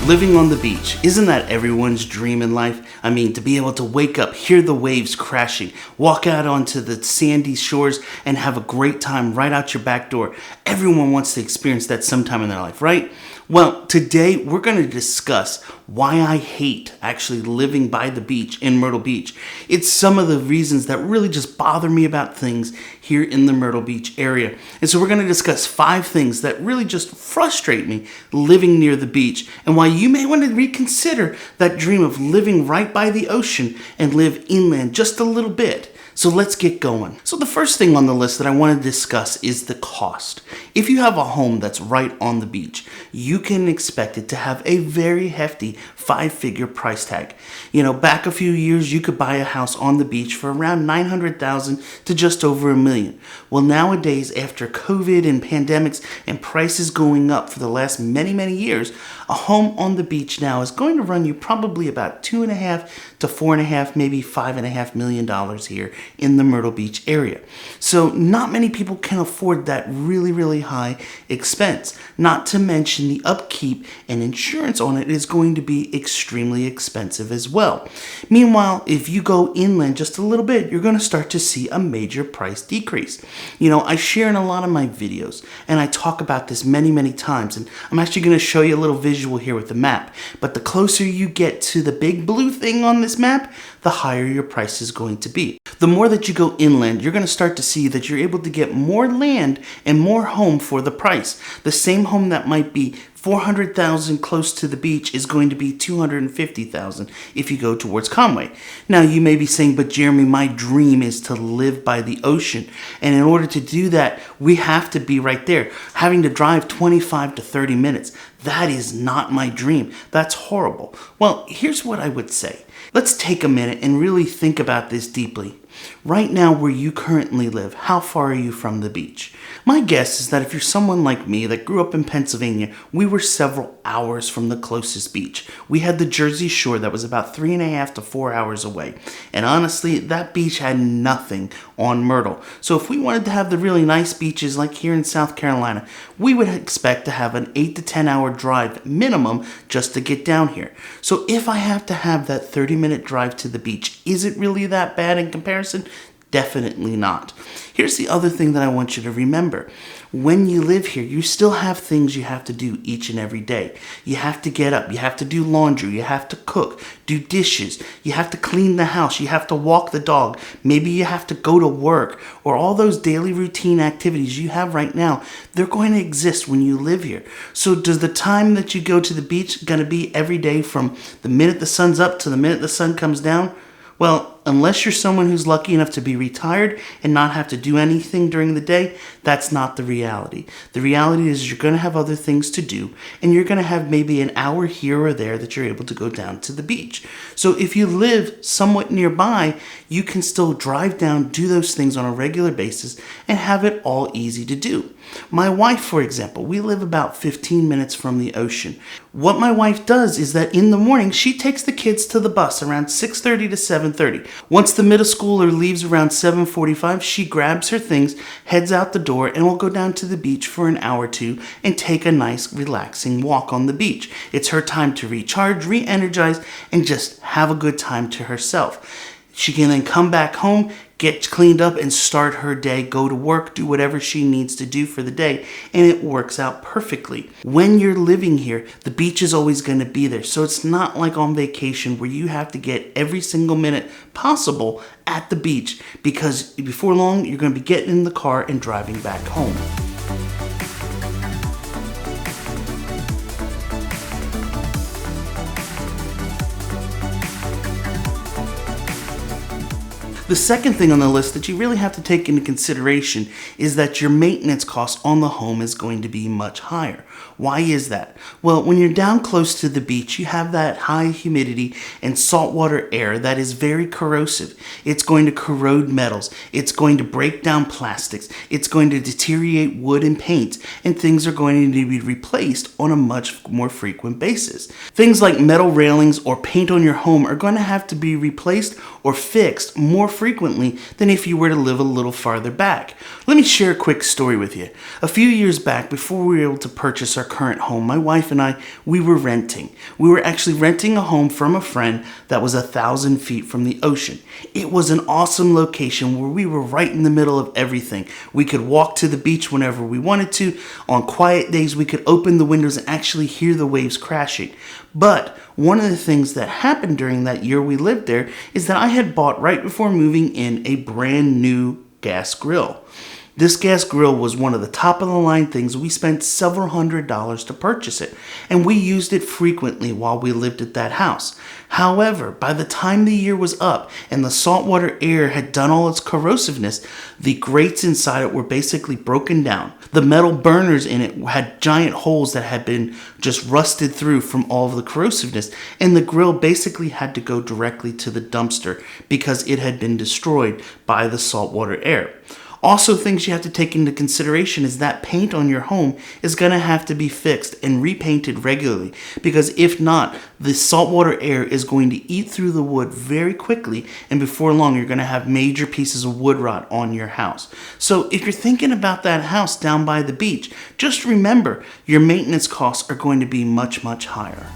Living on the beach, isn't that everyone's dream in life? I mean, to be able to wake up, hear the waves crashing, walk out onto the sandy shores and have a great time right out your back door. Everyone wants to experience that sometime in their life, right? Well, today we're going to discuss why I hate actually living by the beach in Myrtle Beach. It's some of the reasons that really just bother me about things here in the Myrtle Beach area. And so we're going to discuss 5 things that really just frustrate me living near the beach and why you may want to reconsider that dream of living right by the ocean and live inland just a little bit. So let's get going. So the first thing on the list that I want to discuss is the cost. If you have a home that's right on the beach, you can expect it to have a very hefty 5-figure price tag. You know, back a few years, you could buy a house on the beach for around $900,000 to just over $1 million. Well, nowadays, after COVID and pandemics and prices going up for the last many years, a home on the beach now is going to run you probably about $2.5 to $4.5, maybe $5.5 million here in the Myrtle Beach area. So not many people can afford that really high expense. Not to mention the upkeep and insurance on it is going to be extremely expensive as well. Meanwhile, if you go inland just a little bit, you're going to start to see a major price decrease. You know, I share in a lot of my videos and I talk about this many times, and I'm actually going to show you a little visual here with the map. But the closer you get to the big blue thing on this map, the higher your price is going to be. The more that you go inland, you're going to start to see that you're able to get more land and more home for the price. The same home that might be $400,000 close to the beach is going to be $250,000 if you go towards Conway. Now you may be saying, but Jeremy, my dream is to live by the ocean. And in order to do that, we have to be right there. Having to drive 25 to 30 minutes. That is not my dream. That's horrible. Well, here's what I would say. Let's take a minute and really think about this deeply. Right now, where you currently live, how far are you from the beach? My guess is that if you're someone like me that grew up in Pennsylvania, we were several hours from the closest beach. We had the Jersey Shore that was about 3.5 to 4 hours away. And honestly, that beach had nothing on Myrtle. So if we wanted to have the really nice beaches like here in South Carolina, we would expect to have an 8 to 10 hour drive minimum just to get down here. So if I have to have that 30-minute drive to the beach, is it really that bad in comparison? Definitely not. Here's the other thing that I want you to remember. When you live here, you still have things you have to do each and every day. You have to get up, you have to do laundry, you have to cook, do dishes, you have to clean the house, you have to walk the dog, maybe you have to go to work, or all those daily routine activities you have right now, they're going to exist when you live here. So does the time that you go to the beach going to be every day from the minute the sun's up to the minute the sun comes down? Well, unless you're someone who's lucky enough to be retired and not have to do anything during the day, that's not the reality. The reality is you're going to have other things to do, and you're going to have maybe an hour here or there that you're able to go down to the beach. So if you live somewhat nearby, you can still drive down, do those things on a regular basis, and have it all easy to do. My wife, for example, we live about 15 minutes from the ocean. What my wife does is that in the morning, she takes the kids to the bus around 6:30 to 7:30. Once the middle schooler leaves around 7:45, she grabs her things, heads out the door, and will go down to the beach for an hour or two and take a nice, relaxing walk on the beach. It's her time to recharge, re-energize, and just have a good time to herself. She can then come back home, get cleaned up, and start her day, go to work, do whatever she needs to do for the day, and it works out perfectly. When you're living here, the beach is always going to be there, so it's not like on vacation where you have to get every single minute possible at the beach, because before long, you're going to be getting in the car and driving back home. The second thing on the list that you really have to take into consideration is that your maintenance cost on the home is going to be much higher. Why is that? Well, when you're down close to the beach, you have that high humidity and saltwater air that is very corrosive. It's going to corrode metals. It's going to break down plastics. It's going to deteriorate wood and paint. and things are going to be replaced on a much more frequent basis. Things like metal railings or paint on your home are going to have to be replaced or fixed more frequently than if you were to live a little farther back. Let me share a quick story with you. A few years back, before we were able to purchase our current home, my wife and I, we were renting. We were actually renting a home from a friend that was 1,000 feet from the ocean. It was an awesome location where we were right in the middle of everything. We could walk to the beach whenever we wanted to. On quiet days, we could open the windows and actually hear the waves crashing. But one of the things that happened during that year we lived there is that I had bought right before moving in a brand new gas grill. This gas grill was one of the top of the line things. We spent several $100s to purchase it, and we used it frequently while we lived at that house. However, by the time the year was up and the saltwater air had done all its corrosiveness, the grates inside it were basically broken down. The metal burners in it had giant holes that had been just rusted through from all of the corrosiveness, and the grill basically had to go directly to the dumpster because it had been destroyed by the saltwater air. Also, things you have to take into consideration is that paint on your home is going to have to be fixed and repainted regularly, because if not, the saltwater air is going to eat through the wood very quickly, and before long you're going to have major pieces of wood rot on your house. So if you're thinking about that house down by the beach, just remember your maintenance costs are going to be much, much higher.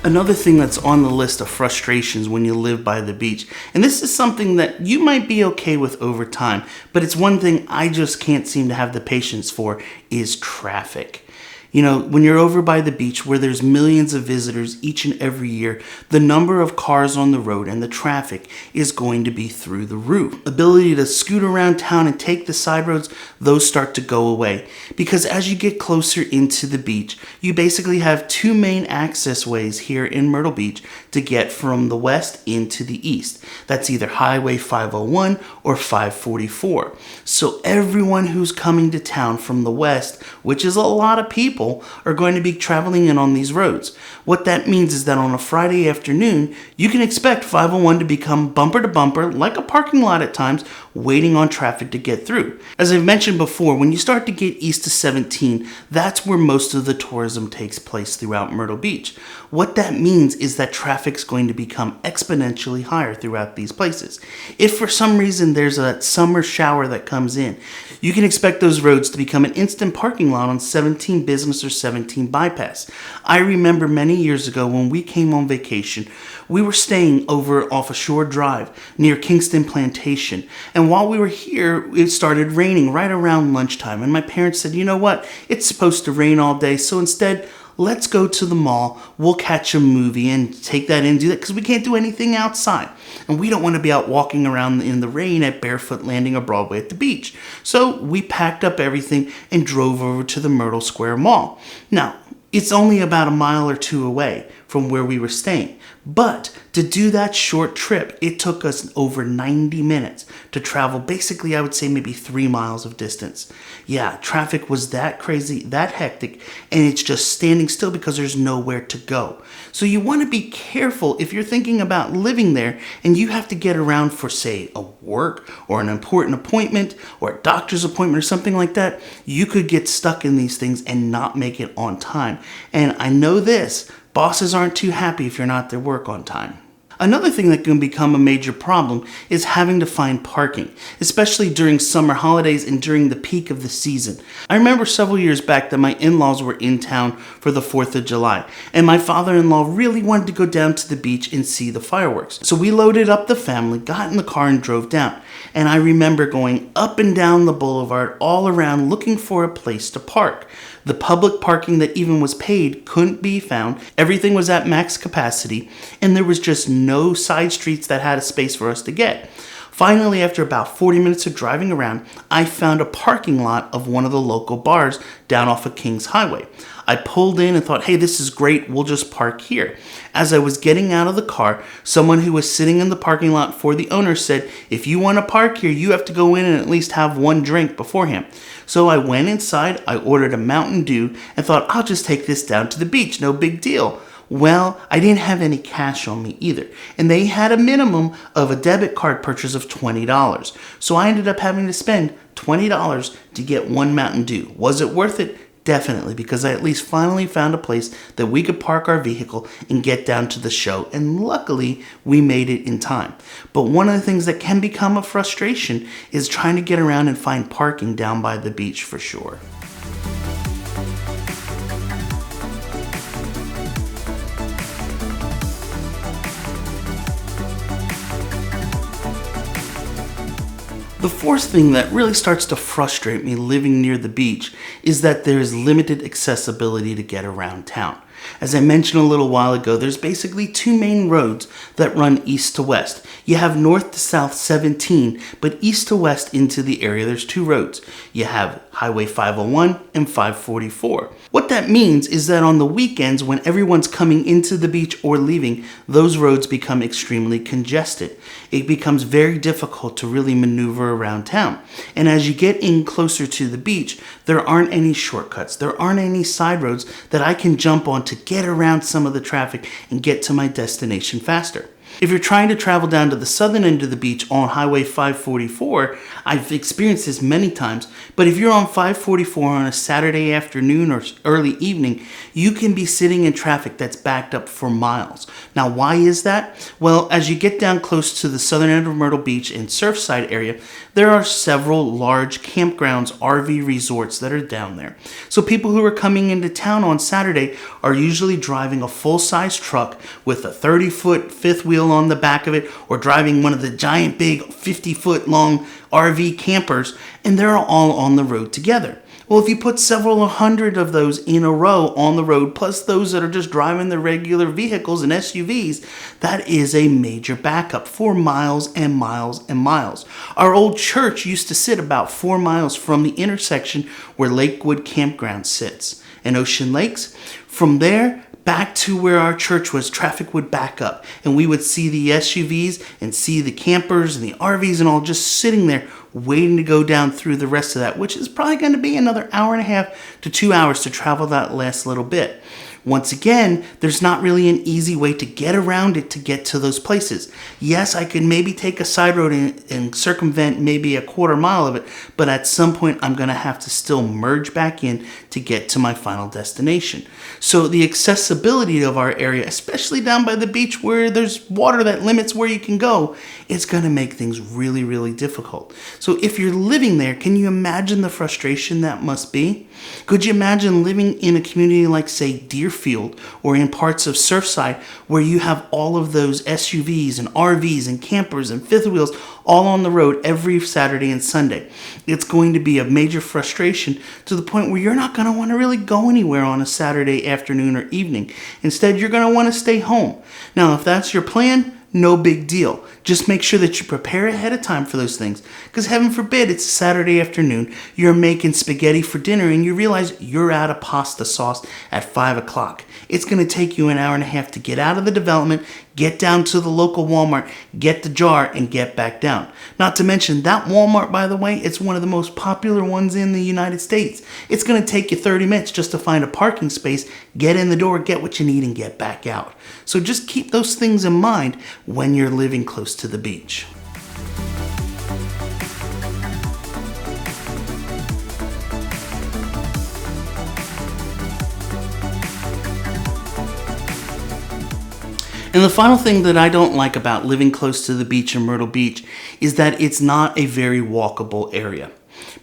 Another thing that's on the list of frustrations when you live by the beach, and this is something that you might be okay with over time, but it's one thing I just can't seem to have the patience for, is traffic. You know, when you're over by the beach where there's millions of visitors each and every year, the number of cars on the road and the traffic is going to be through the roof. Ability to scoot around town and take the side roads, those start to go away. Because as you get closer into the beach, you basically have two main access ways here in Myrtle Beach to get from the west into the east. That's either Highway 501 or 544. So everyone who's coming to town from the west, which is a lot of people, are going to be traveling in on these roads. What that means is that on a Friday afternoon, you can expect 501 to become bumper to bumper, like a parking lot at times, waiting on traffic to get through. As I've mentioned before, when you start to get east of 17, that's where most of the tourism takes place throughout Myrtle Beach. What that means is that traffic's going to become exponentially higher throughout these places. If for some reason there's a summer shower that comes in, you can expect those roads to become an instant parking lot on 17 Business or 17 Bypass. I remember many years ago when we came on vacation, we were staying over off a shore drive near Kingston Plantation. And while we were here, it started raining right around lunchtime. And my parents said, you know what? It's supposed to rain all day. So instead, let's go to the mall. We'll catch a movie and take that in and do that because we can't do anything outside. And we don't want to be out walking around in the rain at Barefoot Landing or Broadway at the beach. So we packed up everything and drove over to the Myrtle Square Mall. Now, it's only about a mile or two away from where we were staying. But to do that short trip, it took us over 90 minutes to travel basically, I would say, maybe 3 miles of distance. Yeah, traffic was that crazy, that hectic, and it's just standing still because there's nowhere to go. So you want to be careful if you're thinking about living there and you have to get around for, say, a work or an important appointment or a doctor's appointment or something like that. You could get stuck in these things and not make it on time. And I know this, bosses aren't too happy if you're not at their work on time. Another thing that can become a major problem is having to find parking, especially during summer holidays and during the peak of the season. I remember several years back that my in-laws were in town for the 4th of July, and my father-in-law really wanted to go down to the beach and see the fireworks. So we loaded up the family, got in the car, and drove down. And I remember going up and down the boulevard all around looking for a place to park. The public parking that even was paid couldn't be found. Everything was at max capacity, and there was just no side streets that had a space for us to get. Finally, after about 40 minutes of driving around, I found a parking lot of one of the local bars down off of Kings Highway. I pulled in and thought, hey, this is great, we'll just park here. As I was getting out of the car, someone who was sitting in the parking lot for the owner said, if you want to park here, you have to go in and at least have one drink beforehand. So I went inside, I ordered a Mountain Dew, and thought, I'll just take this down to the beach, no big deal. Well, I didn't have any cash on me either, and they had a minimum of a debit card purchase of $20. So I ended up having to spend $20 to get one Mountain Dew. Was it worth it? Definitely, because I at least finally found a place that we could park our vehicle and get down to the show, and luckily we made it in time. But one of the things that can become a frustration is trying to get around and find parking down by the beach for sure. The fourth thing that really starts to frustrate me living near the beach is that there is limited accessibility to get around town. As I mentioned a little while ago, there's basically two main roads that run east to west. You have north to south 17, but east to west into the area, there's two roads. You have Highway 501 and 544. What that means is that on the weekends, when everyone's coming into the beach or leaving, those roads become extremely congested. It becomes very difficult to really maneuver around town. And as you get in closer to the beach, there aren't any shortcuts. There aren't any side roads that I can jump on to get around some of the traffic and get to my destination faster. If you're trying to travel down to the southern end of the beach on Highway 544, I've experienced this many times, but if you're on 544 on a Saturday afternoon or early evening, you can be sitting in traffic that's backed up for miles. Now, why is that? Well, as you get down close to the southern end of Myrtle Beach and Surfside area, there are several large campgrounds, RV resorts that are down there. So people who are coming into town on Saturday are usually driving a full-size truck with a 30-foot fifth wheel on the back of it, or driving one of the giant big 50-foot long RV campers, and they're all on the road together. Well, if you put several hundred of those in a row on the road, plus those that are just driving the regular vehicles and SUVs, that is a major backup for miles and miles and miles. Our old church used to sit about 4 miles from the intersection where Lakewood Campground sits in Ocean Lakes. From there, back to where our church was, traffic would back up, and we would see the SUVs and see the campers and the RVs and all just sitting there waiting to go down through the rest of that, which is probably going to be another hour and a half to 2 hours to travel that last little bit. Once again, there's not really an easy way to get around it to get to those places. Yes, I could maybe take a side road and circumvent maybe a quarter mile of it, but at some point I'm going to have to still merge back in to get to my final destination. So the accessibility of our area, especially down by the beach where there's water that limits where you can go, it's going to make things really, really difficult. So if you're living there, can you imagine the frustration that must be? Could you imagine living in a community like, say, Deerfield, or in parts of Surfside, where you have all of those SUVs and RVs and campers and fifth wheels all on the road every Saturday and Sunday? It's going to be a major frustration to the point where you're not going to want to really go anywhere on a Saturday afternoon or evening. Instead, you're going to want to stay home. Now, if that's your plan, no big deal. Just make sure that you prepare ahead of time for those things. Because heaven forbid it's a Saturday afternoon, you're making spaghetti for dinner and you realize you're out of pasta sauce at 5 o'clock. It's going to take you an hour and a half to get out of the development, get down to the local Walmart, get the jar, and get back down. Not to mention that Walmart, by the way, it's one of the most popular ones in the United States. It's going to take you 30 minutes just to find a parking space, get in the door, get what you need, and get back out. So just keep those things in mind when you're living close to the beach. And the final thing that I don't like about living close to the beach in Myrtle Beach is that it's not a very walkable area.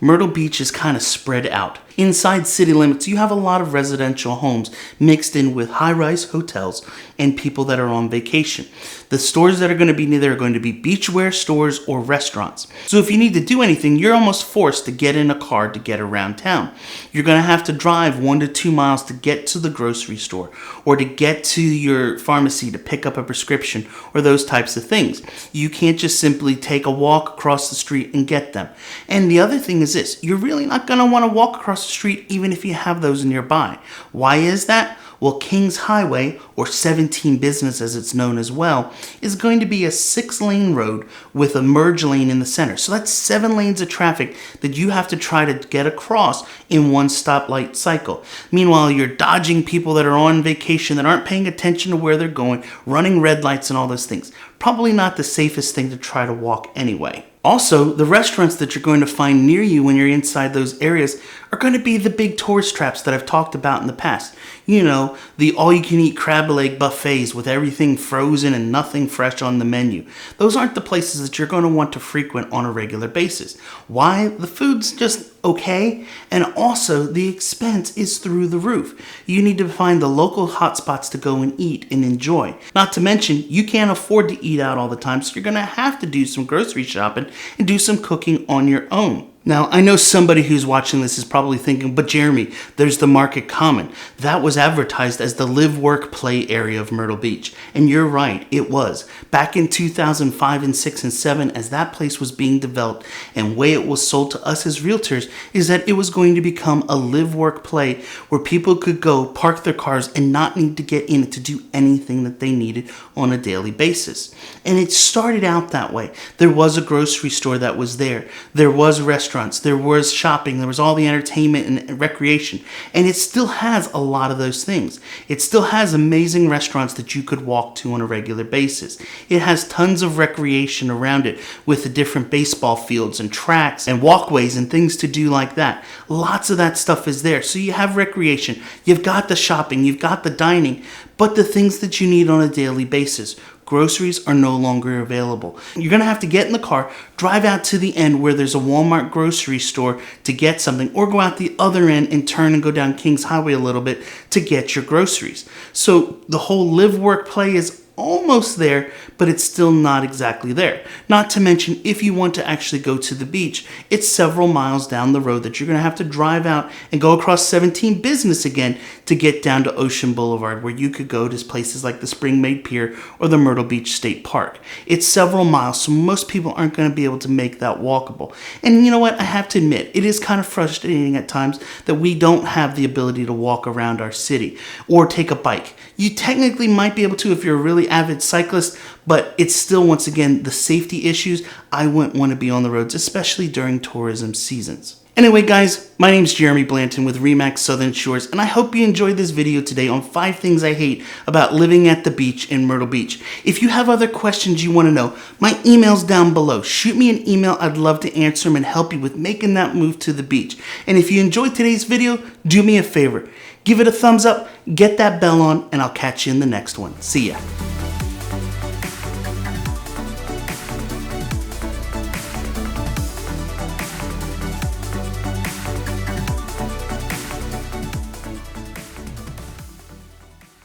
Myrtle Beach is kind of spread out. Inside city limits, you have a lot of residential homes mixed in with high-rise hotels and people that are on vacation. The stores that are going to be near there are going to be beachwear stores or restaurants. So if you need to do anything, you're almost forced to get in a car to get around town. You're going to have to drive 1 to 2 miles to get to the grocery store or to get to your pharmacy to pick up a prescription or those types of things. You can't just simply take a walk across the street and get them. And the other thing is this, you're really not going to want to walk across the street even if you have those nearby. Why is that? Well, Kings Highway, or 17 Business as it's known as well, is going to be a 6-lane road with a merge lane in the center. So that's 7 lanes of traffic that you have to try to get across in one stoplight cycle. Meanwhile, you're dodging people that are on vacation that aren't paying attention to where they're going, running red lights and all those things. Probably not the safest thing to try to walk anyway. Also, the restaurants that you're going to find near you when you're inside those areas are going to be the big tourist traps that I've talked about in the past. You know, the all-you-can-eat crab leg buffets with everything frozen and nothing fresh on the menu. Those aren't the places that you're going to want to frequent on a regular basis. Why? The food's just okay, and also the expense is through the roof. You need to find the local hotspots to go and eat and enjoy. Not to mention, you can't afford to eat out all the time, so you're going to have to do some grocery shopping and do some cooking on your own. Now, I know somebody who's watching this is probably thinking, but Jeremy, there's the Market Common. That was advertised as the live, work, play area of Myrtle Beach. And you're right, it was. Back in 2005 and 6 and 7, as that place was being developed and way it was sold to us as realtors, is that it was going to become a live, work, play where people could go park their cars and not need to get in it to do anything that they needed on a daily basis. And it started out that way. There was a grocery store that was there. There was restaurants. There was shopping, there was all the entertainment and recreation, and it still has a lot of those things. It still has amazing restaurants that you could walk to on a regular basis. It has tons of recreation around it with the different baseball fields and tracks and walkways and things to do like that. Lots of that stuff is there. So you have recreation, you've got the shopping, you've got the dining, but the things that you need on a daily basis. Groceries are no longer available. You're going to have to get in the car, drive out to the end where there's a Walmart grocery store to get something, or go out the other end and turn and go down Kings Highway a little bit to get your groceries. So the whole live, work, play is almost there, but it's still not exactly there. Not to mention, if you want to actually go to the beach, it's several miles down the road that you're going to have to drive out and go across 17 Business again to get down to Ocean Boulevard, where you could go to places like the Spring Maid Pier or the Myrtle Beach State Park. It's several miles, so most people aren't going to be able to make that walkable. And you know what? I have to admit, it is kind of frustrating at times that we don't have the ability to walk around our city or take a bike. You technically might be able to if you're a really avid cyclist, but it's still, once again, the safety issues. I wouldn't want to be on the roads, especially during tourism seasons. Anyway, guys, my name's Jeremy Blanton with RE/MAX Southern Shores, and I hope you enjoyed this video today on 5 things I hate about living at the beach in Myrtle Beach. If you have other questions you want to know, my email's down below. Shoot me an email. I'd love to answer them and help you with making that move to the beach. And if you enjoyed today's video, do me a favor. Give it a thumbs up, get that bell on, and I'll catch you in the next one. See ya.